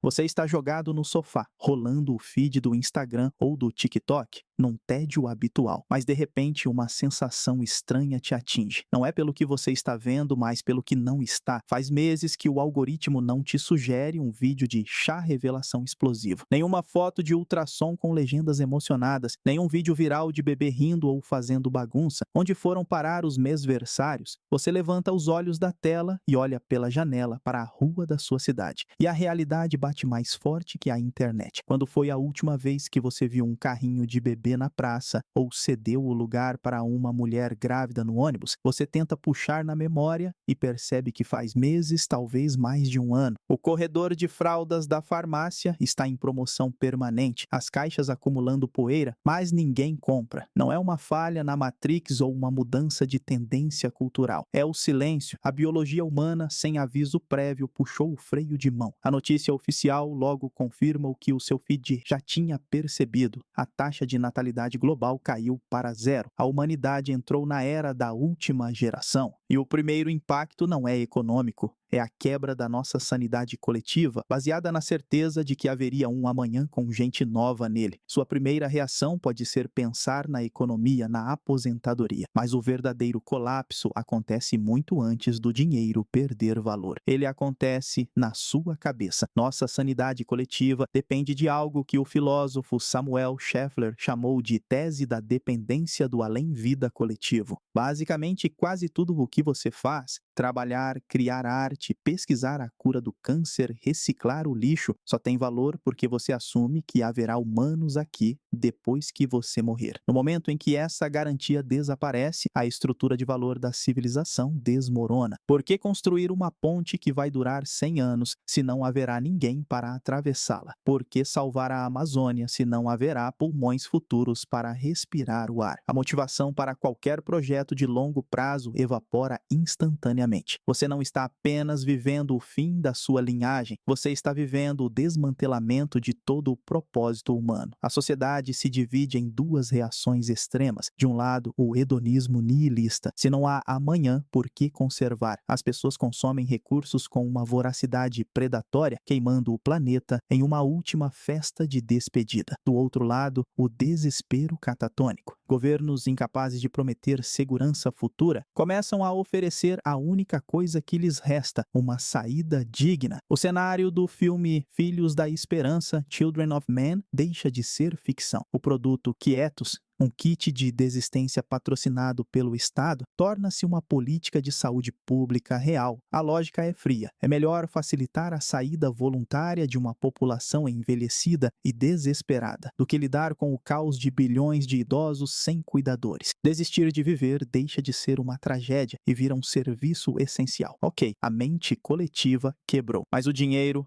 Você está jogado no sofá, rolando o feed do Instagram ou do TikTok, num tédio habitual, mas de repente uma sensação estranha te atinge. Não é pelo que você está vendo, mas pelo que não está. Faz meses que o algoritmo não te sugere um vídeo de chá revelação explosivo, nenhuma foto de ultrassom com legendas emocionadas, nenhum vídeo viral de bebê rindo ou fazendo bagunça. Onde foram parar os mêsversários? Você levanta os olhos da tela e olha pela janela para a rua da sua cidade. E a realidade bate mais forte que a internet. Quando foi a última vez que você viu um carrinho de bebê na praça ou cedeu o lugar para uma mulher grávida no ônibus? Você tenta puxar na memória e percebe que faz meses, talvez mais de um ano. O corredor de fraldas da farmácia está em promoção permanente, as caixas acumulando poeira, mas ninguém compra. Não é uma falha na Matrix ou uma mudança de tendência cultural. É o silêncio. A biologia humana, sem aviso prévio, puxou o freio de mão. A notícia oficial logo confirma o que o seu feed já tinha percebido. A taxa de natalidade global caiu para zero. A humanidade entrou na era da última geração. E o primeiro impacto não é econômico. É a quebra da nossa sanidade coletiva, baseada na certeza de que haveria um amanhã com gente nova nele. Sua primeira reação pode ser pensar na economia, na aposentadoria. Mas o verdadeiro colapso acontece muito antes do dinheiro perder valor. Ele acontece na sua cabeça. Nossa sanidade coletiva depende de algo que o filósofo Samuel Scheffler chamou de tese da dependência do além-vida coletivo. Basicamente, quase tudo o que você faz, trabalhar, criar arte, pesquisar a cura do câncer, reciclar o lixo, só tem valor porque você assume que haverá humanos aqui depois que você morrer. No momento em que essa garantia desaparece, a estrutura de valor da civilização desmorona. Por que construir uma ponte que vai durar 100 anos se não haverá ninguém para atravessá-la? Por que salvar a Amazônia se não haverá pulmões futuros para respirar o ar? A motivação para qualquer projeto de longo prazo evapora instantaneamente. Você não está apenas vivendo o fim da sua linhagem, você está vivendo o desmantelamento de todo o propósito humano. A sociedade se divide em duas reações extremas. De um lado, o hedonismo nihilista. Se não há amanhã, por que conservar? As pessoas consomem recursos com uma voracidade predatória, queimando o planeta em uma última festa de despedida. Do outro lado, o desespero catatônico. Governos incapazes de prometer segurança futura começam a oferecer a única coisa que lhes resta, uma saída digna. O cenário do filme Filhos da Esperança, Children of Men, deixa de ser ficção. O produto Quietos, um kit de desistência patrocinado pelo Estado, torna-se uma política de saúde pública real. A lógica é fria. É melhor facilitar a saída voluntária de uma população envelhecida e desesperada do que lidar com o caos de bilhões de idosos sem cuidadores. Desistir de viver deixa de ser uma tragédia e vira um serviço essencial. Ok, a mente coletiva quebrou. Mas o dinheiro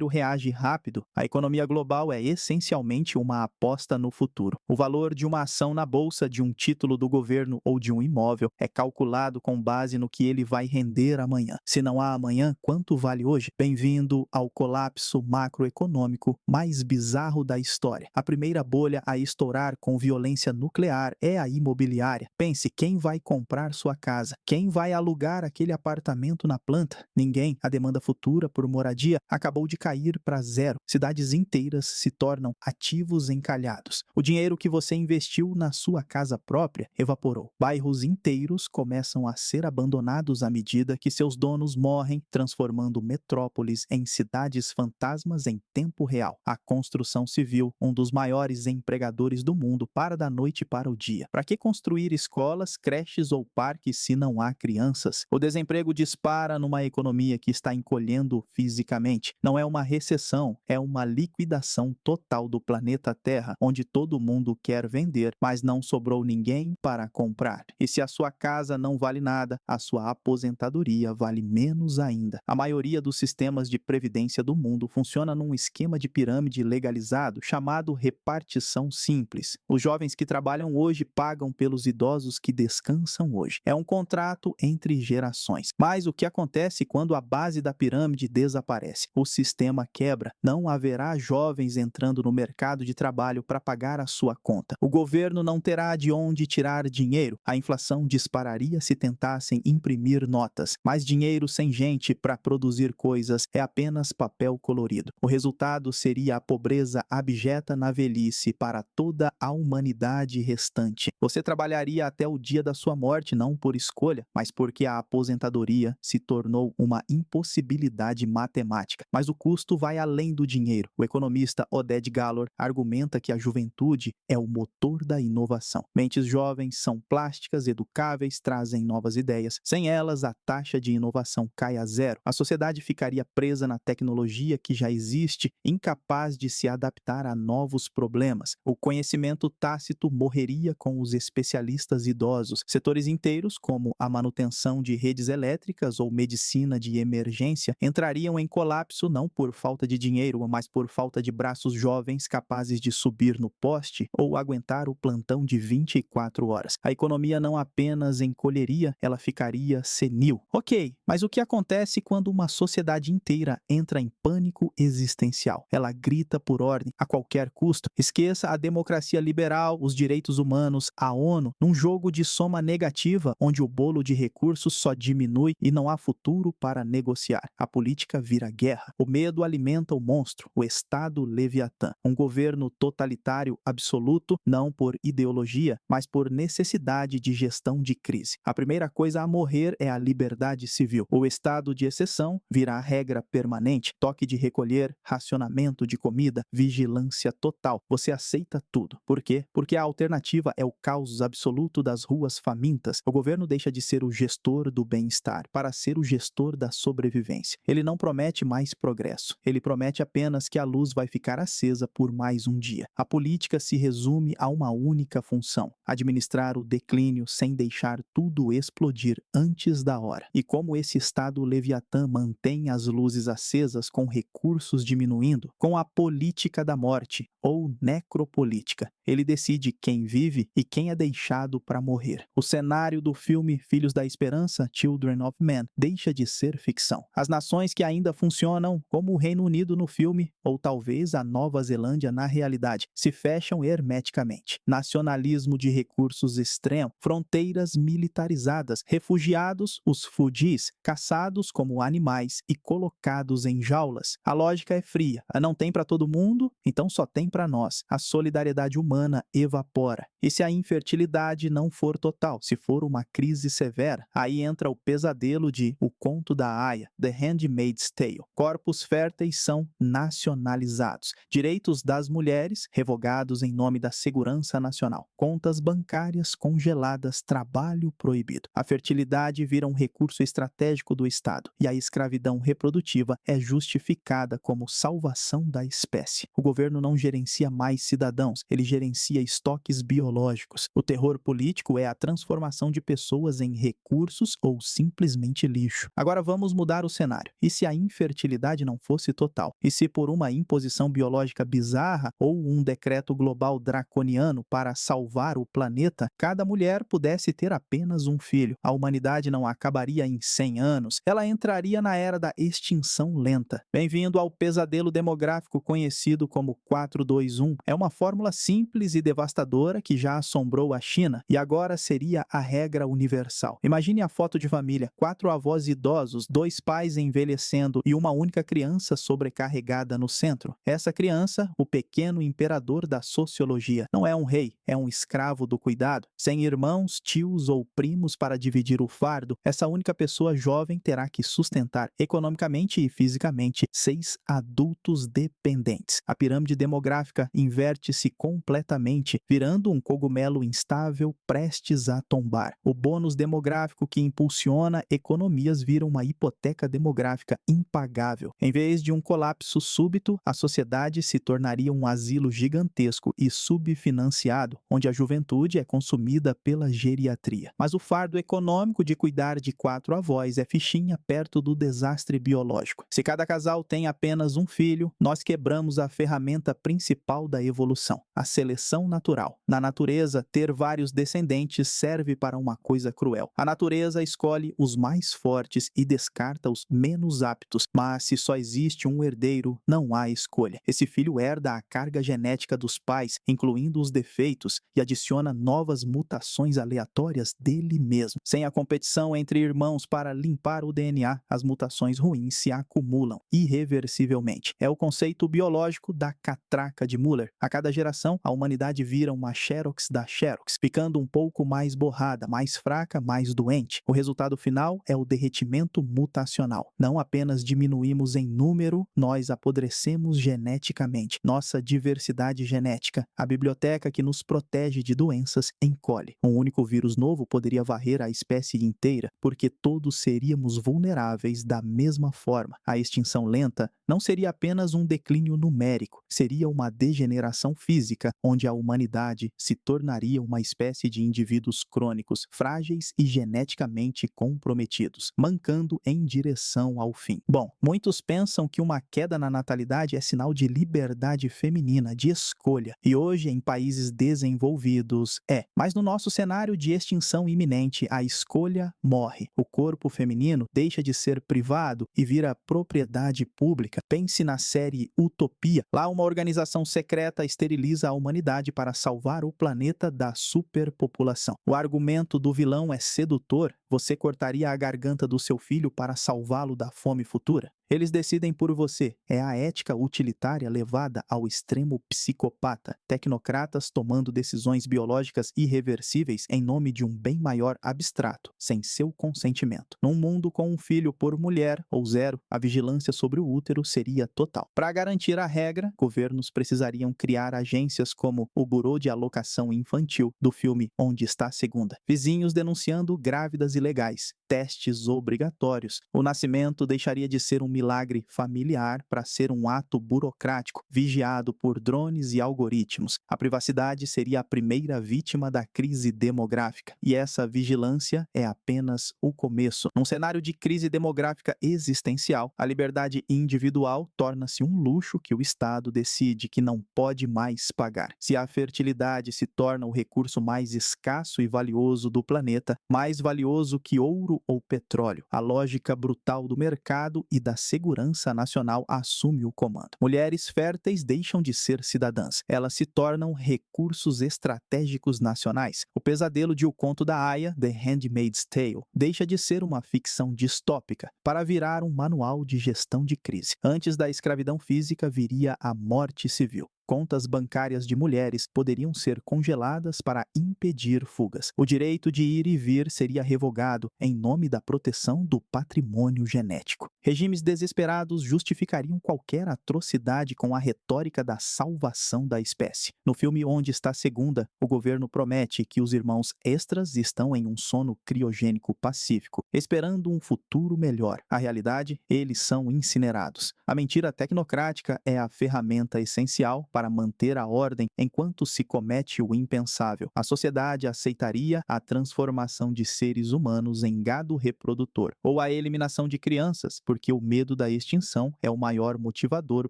reage rápido. A economia global é essencialmente uma aposta no futuro. O valor de uma ação na bolsa, de um título do governo ou de um imóvel é calculado com base no que ele vai render amanhã. Se não há amanhã, quanto vale hoje? Bem-vindo ao colapso macroeconômico mais bizarro da história. A primeira bolha a estourar com violência nuclear é a imobiliária. Pense, quem vai comprar sua casa? Quem vai alugar aquele apartamento na planta? Ninguém. A demanda futura por moradia acabou de cair para zero. Cidades inteiras se tornam ativos encalhados. O dinheiro que você investiu na sua casa própria evaporou. Bairros inteiros começam a ser abandonados à medida que seus donos morrem, transformando metrópoles em cidades fantasmas em tempo real. A construção civil, um dos maiores empregadores do mundo, para da noite para o dia. Para que construir escolas, creches ou parques se não há crianças? O desemprego dispara numa economia que está encolhendo fisicamente. Não é uma recessão, é uma liquidação total do planeta Terra, onde todo mundo quer vender, mas não sobrou ninguém para comprar. E se a sua casa não vale nada, a sua aposentadoria vale menos ainda. A maioria dos sistemas de previdência do mundo funciona num esquema de pirâmide legalizado chamado repartição simples. Os jovens que trabalham hoje pagam pelos idosos que descansam hoje. É um contrato entre gerações. Mas o que acontece quando a base da pirâmide desaparece? O sistema quebra. Não haverá jovens entrando no mercado de trabalho para pagar a sua conta. O governo não terá de onde tirar dinheiro. A inflação dispararia se tentassem imprimir notas. Mais dinheiro sem gente para produzir coisas é apenas papel colorido. O resultado seria a pobreza abjeta na velhice para toda a humanidade restante. Você trabalharia até o dia da sua morte, não por escolha, mas porque a aposentadoria se tornou uma impossibilidade matemática. Mas o custo vai além do dinheiro. O economista Oded Galor argumenta que a juventude é o motor da inovação. Mentes jovens são plásticas, educáveis, trazem novas ideias. Sem elas, a taxa de inovação cai a zero. A sociedade ficaria presa na tecnologia que já existe, incapaz de se adaptar a novos problemas. O conhecimento tácito morreria com os especialistas idosos. Setores inteiros, como a manutenção de redes elétricas ou medicina de emergência, entrariam em colapso não por falta de dinheiro, mas por falta de braços jovens capazes de subir no poste ou aguentar o plantão de 24 horas. A economia não apenas encolheria, ela ficaria senil. Ok, mas o que acontece quando uma sociedade inteira entra em pânico existencial? Ela grita por ordem a qualquer custo. Esqueça a democracia liberal, os direitos humanos, a ONU, num jogo de soma negativa onde o bolo de recursos só diminui e não há futuro para negociar. A política vira guerra. O medo alimenta o monstro, o Estado Leviatã. Um governo totalitário absoluto, não por ideologia, mas por necessidade de gestão de crise. A primeira coisa a morrer é a liberdade civil. O estado de exceção virá regra permanente, toque de recolher, racionamento de comida, vigilância total. Você aceita tudo. Por quê? Porque a alternativa é o caos absoluto das ruas famintas. O governo deixa de ser o gestor do bem-estar para ser o gestor da sobrevivência. Ele não promete mais progresso. Ele promete apenas que a luz vai ficar acesa por mais um dia. A política se resume a uma única função: administrar o declínio sem deixar tudo explodir antes da hora. E como esse estado Leviatã mantém as luzes acesas com recursos diminuindo? Com a política da morte, ou necropolítica. Ele decide quem vive e quem é deixado para morrer. O cenário do filme Filhos da Esperança, Children of Men, deixa de ser ficção. As nações que ainda funcionam, como o Reino Unido no filme, ou talvez a Nova Zelândia na realidade, se fecham hermeticamente. Nacionalismo de recursos extremo, fronteiras militarizadas, refugiados, os fudis, caçados como animais e colocados em jaulas. A lógica é fria. Não tem para todo mundo, então só tem para nós. A solidariedade humana evapora. E se a infertilidade não for total, se for uma crise severa, aí entra o pesadelo de O Conto da Aia, The Handmaid's Tale. Corpos férteis são nacionalizados. Direitos das mulheres revogados em nome da segurança nacional. Contas bancárias congeladas, trabalho proibido. A fertilidade vira um recurso estratégico do Estado e a escravidão reprodutiva é justificada como salvação da espécie. O governo não gerencia mais cidadãos, ele gerencia estoques biológicos. O terror político é a transformação de pessoas em recursos ou simplesmente lixo. Agora vamos mudar o cenário. E se a infertilidade não fosse total? E se por uma imposição biológica bizarra ou um decreto global draconiano para salvar o planeta, cada mulher pudesse ter apenas um filho? A humanidade não acabaria em 100 anos, ela entraria na era da extinção lenta. Bem-vindo ao pesadelo demográfico conhecido como 4-2-1. É uma fórmula simples e devastadora que já assombrou a China e agora seria a regra universal. Imagine a foto de família: 4 avós idosos, 2 pais envelhecendo e uma única criança sobrecarregada no centro. Essa criança, o pequeno imperador da sociologia. Não é um rei, é um escravo do cuidado. Sem irmãos, tios ou primos para dividir o fardo, essa única pessoa jovem terá que sustentar economicamente e fisicamente 6 adultos dependentes. A pirâmide demográfica inverte-se completamente, virando um cogumelo instável prestes a tombar. O bônus demográfico que impulsiona economias vira uma hipoteca demográfica impagável. Em vez de um colapso súbito, a sociedade se tornaria um asilo gigantesco e subfinanciado, onde a juventude é consumida pela geriatria. Mas o fardo econômico de cuidar de 4 avós é fichinha perto do desastre biológico. Se cada casal tem apenas um filho, nós quebramos a ferramenta principal da evolução, a seleção natural. Na natureza, ter vários descendentes serve para uma coisa cruel. A natureza escolhe os mais fortes e descarta os menos aptos, mas se só existe um herdeiro, não há escolha. Esse filho herda a carga genética dos pais, incluindo os defeitos e adiciona novas mutações aleatórias dele mesmo. Sem a competição entre irmãos para limpar o DNA, as mutações ruins se acumulam irreversivelmente. É o conceito biológico da catraca de Muller. A cada geração, a humanidade vira uma xerox da xerox, ficando um pouco mais borrada, mais fraca, mais doente. O resultado final é o derretimento mutacional. Não apenas diminuímos em número, nós apodrecemos geneticamente. Nossa diversidade genética, a biblioteca que nos protege de doenças, encolhe. Um único vírus novo poderia varrer a espécie inteira, porque todos seríamos vulneráveis da mesma forma. A extinção lenta não seria apenas um declínio numérico, seria uma degeneração física, onde a humanidade se tornaria uma espécie de indivíduos crônicos, frágeis e geneticamente comprometidos, mancando em direção ao fim. Bom, muitos pensam que uma queda na natalidade é sinal de liberdade feminina, de escolha, e hoje em países desenvolvidos mas no nosso cenário de extinção iminente, a escolha morre. O corpo feminino deixa de ser privado e vira propriedade pública. Pense na série Utopia. Lá uma organização secreta esteriliza a humanidade para salvar o planeta da superpopulação. O argumento do vilão é sedutor. Você cortaria a garganta do seu filho para salvá-lo da fome futura? Eles decidem por você. É a ética utilitária levada ao extremo psicopata. Tecnocratas tomando decisões biológicas irreversíveis em nome de um bem maior abstrato, sem seu consentimento. Num mundo com um filho por mulher ou zero, a vigilância sobre o útero seria total. Para garantir a regra, governos precisariam criar agências como o Bureau de Alocação Infantil do filme Onde Está a Segunda. Vizinhos denunciando grávidas ilegais. Testes obrigatórios. O nascimento deixaria de ser um milagre familiar para ser um ato burocrático, vigiado por drones e algoritmos. A privacidade seria a primeira vítima da crise demográfica. E essa vigilância é apenas o começo. Num cenário de crise demográfica existencial, a liberdade individual torna-se um luxo que o Estado decide que não pode mais pagar. Se a fertilidade se torna o recurso mais escasso e valioso do planeta, mais valioso que ouro ou petróleo, a lógica brutal do mercado e da segurança nacional assume o comando. Mulheres férteis deixam de ser cidadãs. Elas se tornam recursos estratégicos nacionais. O pesadelo de O Conto da Aia, The Handmaid's Tale, deixa de ser uma ficção distópica para virar um manual de gestão de crise. Antes da escravidão física viria a morte civil. Contas bancárias de mulheres poderiam ser congeladas para impedir fugas. O direito de ir e vir seria revogado em nome da proteção do patrimônio genético. Regimes desesperados justificariam qualquer atrocidade com a retórica da salvação da espécie. No filme Onde Está a Segunda, o governo promete que os irmãos extras estão em um sono criogênico pacífico, esperando um futuro melhor. A realidade, eles são incinerados. A mentira tecnocrática é a ferramenta essencial para manter a ordem enquanto se comete o impensável. A sociedade aceitaria a transformação de seres humanos em gado reprodutor, ou a eliminação de crianças, porque o medo da extinção é o maior motivador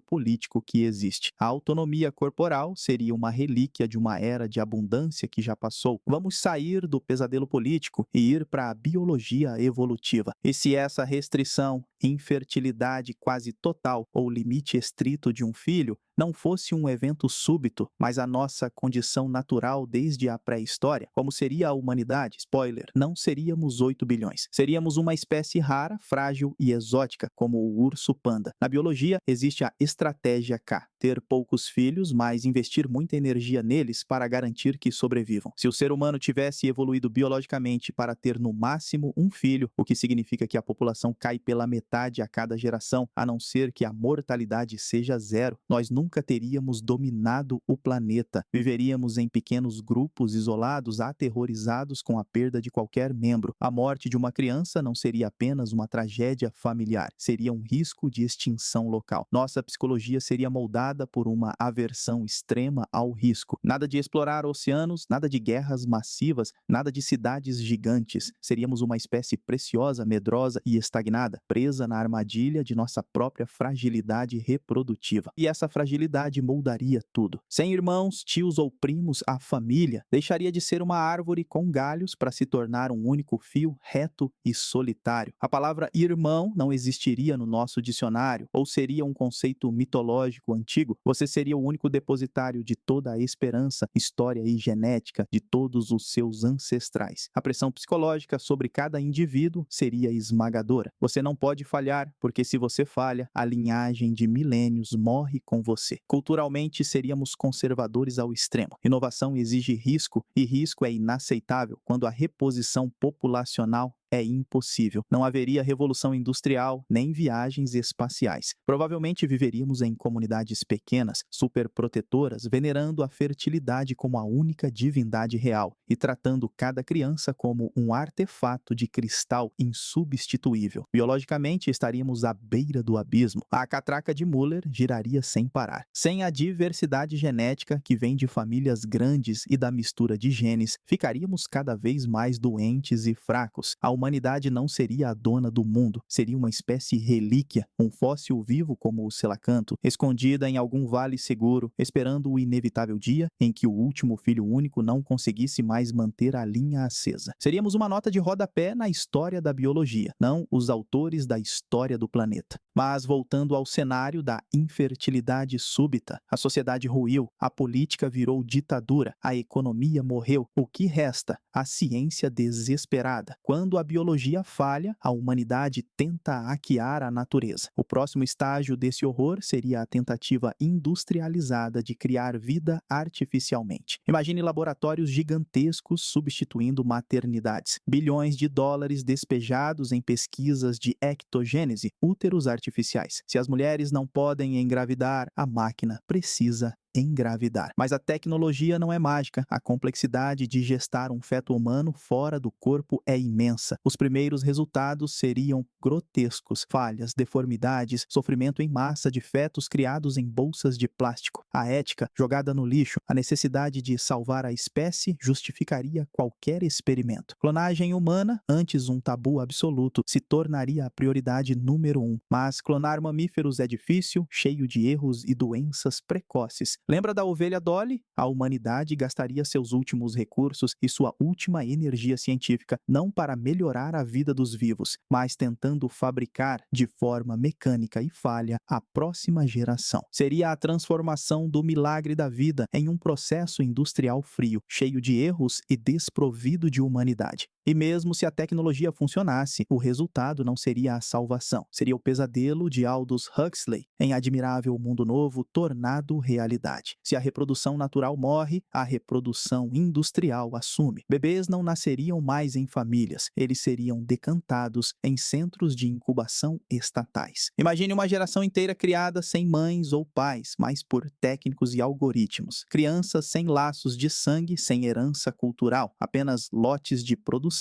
político que existe. A autonomia corporal seria uma relíquia de uma era de abundância que já passou. Vamos sair do pesadelo político e ir para a biologia evolutiva. E se essa restrição, infertilidade quase total ou limite estrito de um filho não fosse um evento súbito, mas a nossa condição natural desde a pré-história, como seria a humanidade? Spoiler, não seríamos 8 bilhões. Seríamos uma espécie rara, frágil e exótica, como o urso panda. Na biologia, existe a estratégia K, ter poucos filhos, mas investir muita energia neles para garantir que sobrevivam. Se o ser humano tivesse evoluído biologicamente para ter no máximo um filho, o que significa que a população cai pela metade a cada geração, a não ser que a mortalidade seja zero, nós nunca teríamos dominado o planeta. Viveríamos em pequenos grupos isolados, aterrorizados com a perda de qualquer membro. A morte de uma criança não seria apenas uma tragédia familiar, seria um risco de extinção local. Nossa psicologia seria moldada por uma aversão extrema ao risco. Nada de explorar oceanos, nada de guerras massivas, nada de cidades gigantes. Seríamos uma espécie preciosa, medrosa e estagnada, presa na armadilha de nossa própria fragilidade reprodutiva. E essa fragilidade moldaria tudo. Sem irmãos, tios ou primos, a família deixaria de ser uma árvore com galhos para se tornar um único fio reto e solitário. A palavra irmão não existiria no nosso dicionário, ou seria um conceito mitológico antigo antigo, você seria o único depositário de toda a esperança, história e genética de todos os seus ancestrais. A pressão psicológica sobre cada indivíduo seria esmagadora. Você não pode falhar, porque se você falha, a linhagem de milênios morre com você. Culturalmente, seríamos conservadores ao extremo. Inovação exige risco, e risco é inaceitável quando a reposição populacional é impossível. Não haveria revolução industrial nem viagens espaciais. Provavelmente viveríamos em comunidades pequenas, superprotetoras, venerando a fertilidade como a única divindade real e tratando cada criança como um artefato de cristal insubstituível. Biologicamente, estaríamos à beira do abismo. A catraca de Müller giraria sem parar. Sem a diversidade genética que vem de famílias grandes e da mistura de genes, ficaríamos cada vez mais doentes e fracos. A humanidade não seria a dona do mundo, seria uma espécie relíquia, um fóssil vivo como o selacanto, escondida em algum vale seguro, esperando o inevitável dia em que o último filho único não conseguisse mais manter a linha acesa. Seríamos uma nota de rodapé na história da biologia, não os autores da história do planeta. Mas voltando ao cenário da infertilidade súbita, a sociedade ruiu, a política virou ditadura, a economia morreu. O que resta? A ciência desesperada. Quando a biologia falha, a humanidade tenta hackear a natureza. O próximo estágio desse horror seria a tentativa industrializada de criar vida artificialmente. Imagine laboratórios gigantescos substituindo maternidades. Bilhões de dólares despejados em pesquisas de ectogênese, úteros artificiais. Se as mulheres não podem engravidar, a máquina precisa engravidar. Mas a tecnologia não é mágica. A complexidade de gestar um feto humano fora do corpo é imensa. Os primeiros resultados seriam grotescos. Falhas, deformidades, sofrimento em massa de fetos criados em bolsas de plástico. A ética jogada no lixo, a necessidade de salvar a espécie justificaria qualquer experimento. Clonagem humana, antes um tabu absoluto, se tornaria a prioridade número 1. Mas clonar mamíferos é difícil, cheio de erros e doenças precoces. Lembra da ovelha Dolly? A humanidade gastaria seus últimos recursos e sua última energia científica não para melhorar a vida dos vivos, mas tentando fabricar de forma mecânica e falha a próxima geração. Seria a transformação do milagre da vida em um processo industrial frio, cheio de erros e desprovido de humanidade. E mesmo se a tecnologia funcionasse, o resultado não seria a salvação. Seria o pesadelo de Aldous Huxley, em Admirável Mundo Novo, tornado realidade. Se a reprodução natural morre, a reprodução industrial assume. Bebês não nasceriam mais em famílias, eles seriam decantados em centros de incubação estatais. Imagine uma geração inteira criada sem mães ou pais, mas por técnicos e algoritmos. Crianças sem laços de sangue, sem herança cultural, apenas lotes de produção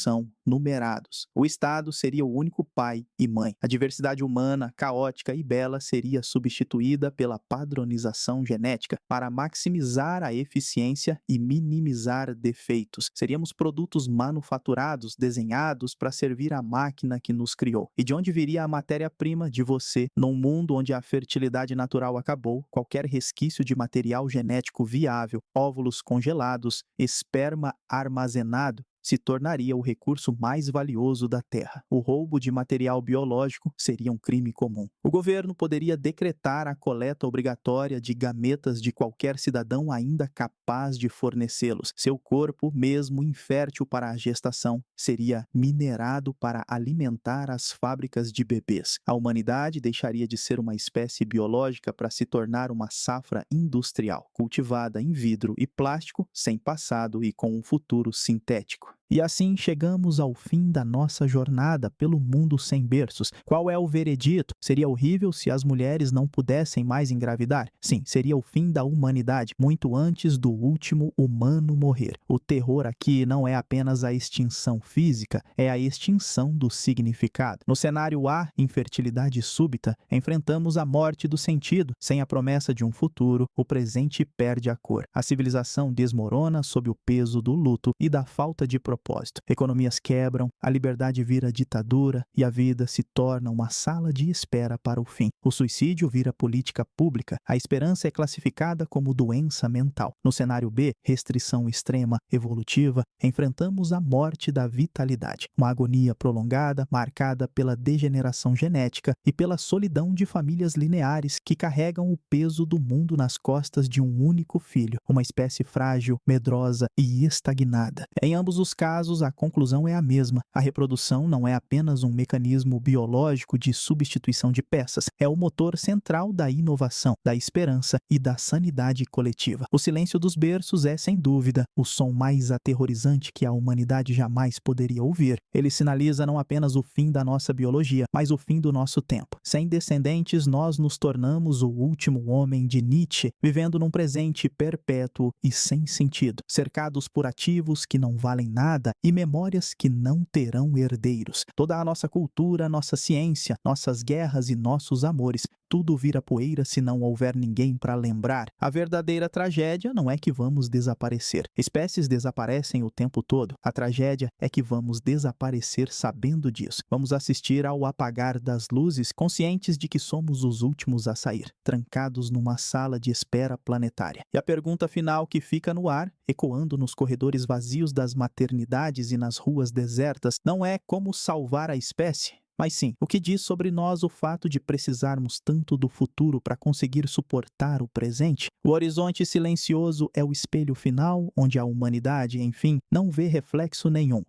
numerados. O Estado seria o único pai e mãe. A diversidade humana, caótica e bela, seria substituída pela padronização genética para maximizar a eficiência e minimizar defeitos. Seríamos produtos manufaturados, desenhados para servir à máquina que nos criou. E de onde viria a matéria-prima de você? Num mundo onde a fertilidade natural acabou, qualquer resquício de material genético viável, óvulos congelados, esperma armazenado, se tornaria o recurso mais valioso da Terra. O roubo de material biológico seria um crime comum. O governo poderia decretar a coleta obrigatória de gametas de qualquer cidadão ainda capaz de fornecê-los. Seu corpo, mesmo infértil para a gestação, seria minerado para alimentar as fábricas de bebês. A humanidade deixaria de ser uma espécie biológica para se tornar uma safra industrial, cultivada em vidro e plástico, sem passado e com um futuro sintético. E assim chegamos ao fim da nossa jornada pelo mundo sem berços. Qual é o veredito? Seria horrível se as mulheres não pudessem mais engravidar? Sim, seria o fim da humanidade, muito antes do último humano morrer. O terror aqui não é apenas a extinção física, é a extinção do significado. No cenário A, infertilidade súbita, enfrentamos a morte do sentido. Sem a promessa de um futuro, o presente perde a cor. A civilização desmorona sob o peso do luto e da falta de propósito propósito. Economias quebram, a liberdade vira ditadura e a vida se torna uma sala de espera para o fim. O suicídio vira política pública, a esperança é classificada como doença mental. No cenário B, restrição extrema evolutiva, enfrentamos a morte da vitalidade, uma agonia prolongada marcada pela degeneração genética e pela solidão de famílias lineares que carregam o peso do mundo nas costas de um único filho, uma espécie frágil, medrosa e estagnada. Em ambos os casos, a conclusão é a mesma. A reprodução não é apenas um mecanismo biológico de substituição de peças, é o motor central da inovação, da esperança e da sanidade coletiva. O silêncio dos berços é, sem dúvida, o som mais aterrorizante que a humanidade jamais poderia ouvir. Ele sinaliza não apenas o fim da nossa biologia, mas o fim do nosso tempo. Sem descendentes, nós nos tornamos o último homem de Nietzsche, vivendo num presente perpétuo e sem sentido, cercados por ativos que não valem nada e memórias que não terão herdeiros. Toda a nossa cultura, nossa ciência, nossas guerras e nossos amores, tudo vira poeira se não houver ninguém para lembrar. A verdadeira tragédia não é que vamos desaparecer. Espécies desaparecem o tempo todo. A tragédia é que vamos desaparecer sabendo disso. Vamos assistir ao apagar das luzes, conscientes de que somos os últimos a sair, trancados numa sala de espera planetária. E a pergunta final que fica no ar, ecoando nos corredores vazios das maternidades e nas ruas desertas, não é como salvar a espécie, mas sim, o que diz sobre nós o fato de precisarmos tanto do futuro para conseguir suportar o presente? O horizonte silencioso é o espelho final, onde a humanidade, enfim, não vê reflexo nenhum.